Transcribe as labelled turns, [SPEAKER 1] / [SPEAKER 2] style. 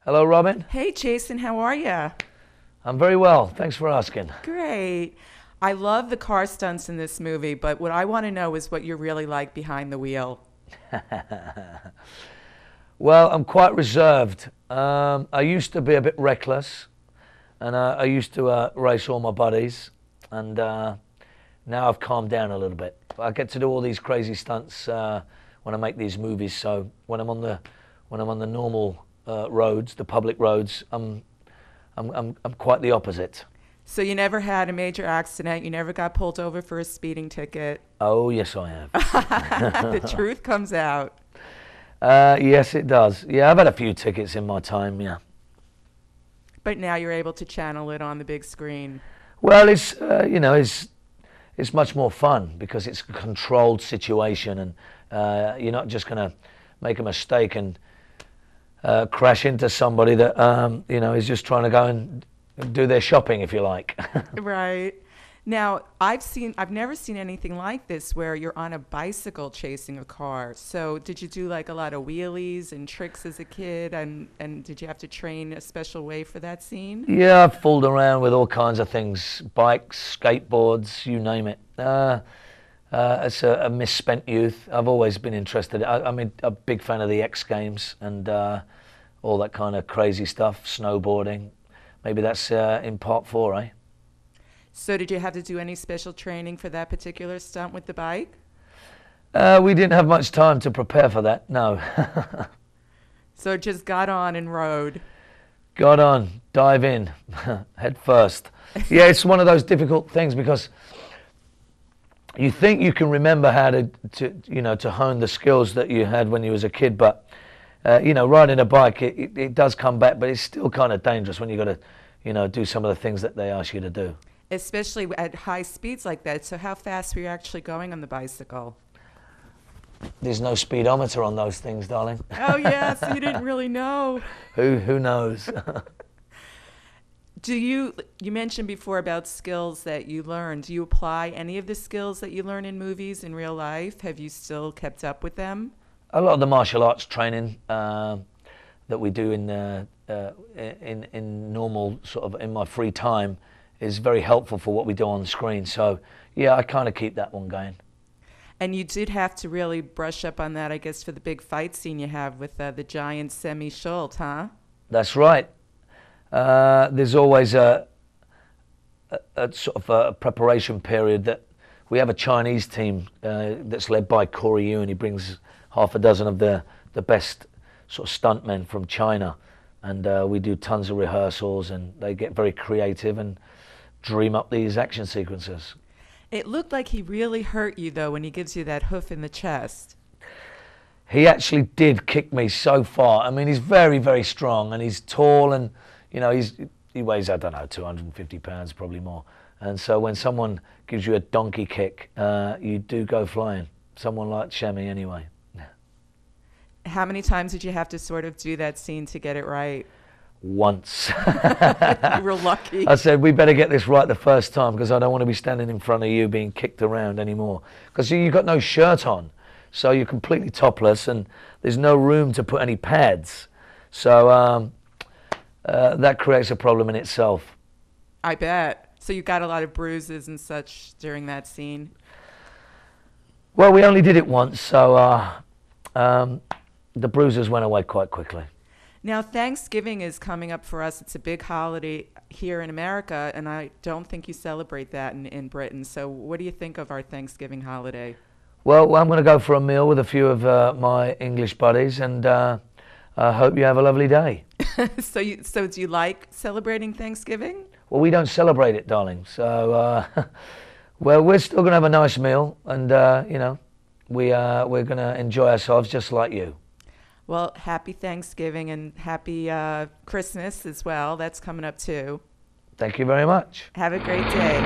[SPEAKER 1] Hello, Robin.
[SPEAKER 2] Hey, Jason, how are you?
[SPEAKER 1] I'm very well. Thanks for asking.
[SPEAKER 2] Great. I love the car stunts in this movie, but what I want to know is what you're really like behind the wheel.
[SPEAKER 1] Well, I'm quite reserved. I used to be a bit reckless, and I used to race all my buddies, and now I've calmed down a little bit. I get to do all these crazy stunts when I make these movies. So when I'm on the normal roads, the public roads, I'm quite the opposite.
[SPEAKER 2] So you never had a major accident, you never got pulled over for a speeding ticket.
[SPEAKER 1] Oh, yes, I have.
[SPEAKER 2] The truth comes out.
[SPEAKER 1] Yes, it does. Yeah, I've had a few tickets in my time, yeah.
[SPEAKER 2] But now you're able to channel it on the big screen.
[SPEAKER 1] Well, it's much more fun because it's a controlled situation, and you're not just going to make a mistake and crash into somebody that is just trying to go and do their shopping, if you like.
[SPEAKER 2] Right. Now, I've never seen anything like this where you're on a bicycle chasing a car. So did you do like a lot of wheelies and tricks as a kid? And did you have to train a special way for that scene?
[SPEAKER 1] Yeah, I've fooled around with all kinds of things, bikes, skateboards, you name it. It's a misspent youth. I've always been interested. I'm a big fan of the X Games and all that kind of crazy stuff, snowboarding. Maybe that's in part four, eh?
[SPEAKER 2] So did you have to do any special training for that particular stunt with the bike?
[SPEAKER 1] We didn't have much time to prepare for that, no.
[SPEAKER 2] So it just got on and rode.
[SPEAKER 1] Got on, dive in, head first. Yeah, it's one of those difficult things because you think you can remember how to hone the skills that you had when you was a kid, but riding a bike, it does come back, but it's still kind of dangerous when you got to, do some of the things that they ask you to do.
[SPEAKER 2] Especially at high speeds like that. So how fast were you actually going on the bicycle?
[SPEAKER 1] There's no speedometer on those things, darling.
[SPEAKER 2] Oh, yeah, so you didn't really know.
[SPEAKER 1] Who knows?
[SPEAKER 2] You mentioned before about skills that you learned. Do you apply any of the skills that you learn in movies in real life? Have you still kept up with them?
[SPEAKER 1] A lot of the martial arts training that we do in normal sort of in my free time is very helpful for what we do on the screen. So yeah, I kind of keep that one going.
[SPEAKER 2] And you did have to really brush up on that, I guess, for the big fight scene you have with the giant Semi Schultz, huh?
[SPEAKER 1] That's right. There's always a sort of a preparation period that we have a Chinese team that's led by Corey Yu, and he brings half a dozen of the best sort of stuntmen from China, and we do tons of rehearsals, and they get very creative and dream up these action sequences.
[SPEAKER 2] It looked like he really hurt you, though, when he gives you that hoof in the chest.
[SPEAKER 1] He actually did kick me so far. I mean, he's very, very strong, and he's tall, and he weighs, I don't know, 250 pounds, probably more. And so when someone gives you a donkey kick, you do go flying. Someone like Shemi, anyway.
[SPEAKER 2] How many times did you have to sort of do that scene to get it right?
[SPEAKER 1] Once.
[SPEAKER 2] You were lucky.
[SPEAKER 1] I said, we better get this right the first time because I don't want to be standing in front of you being kicked around anymore. Because you've got no shirt on, so you're completely topless and there's no room to put any pads. So that creates a problem in itself.
[SPEAKER 2] I bet. So you got a lot of bruises and such during that scene?
[SPEAKER 1] Well, we only did it once, so the bruises went away quite quickly.
[SPEAKER 2] Now, Thanksgiving is coming up for us. It's a big holiday here in America, and I don't think you celebrate that in Britain. So what do you think of our Thanksgiving holiday?
[SPEAKER 1] Well, I'm going to go for a meal with a few of my English buddies, and I hope you have a lovely day.
[SPEAKER 2] So do you like celebrating Thanksgiving?
[SPEAKER 1] Well, we don't celebrate it, darling. So, well, we're still going to have a nice meal, and, we're going to enjoy ourselves just like you.
[SPEAKER 2] Well, happy Thanksgiving and happy Christmas as well. That's coming up too.
[SPEAKER 1] Thank you very much.
[SPEAKER 2] Have a great day.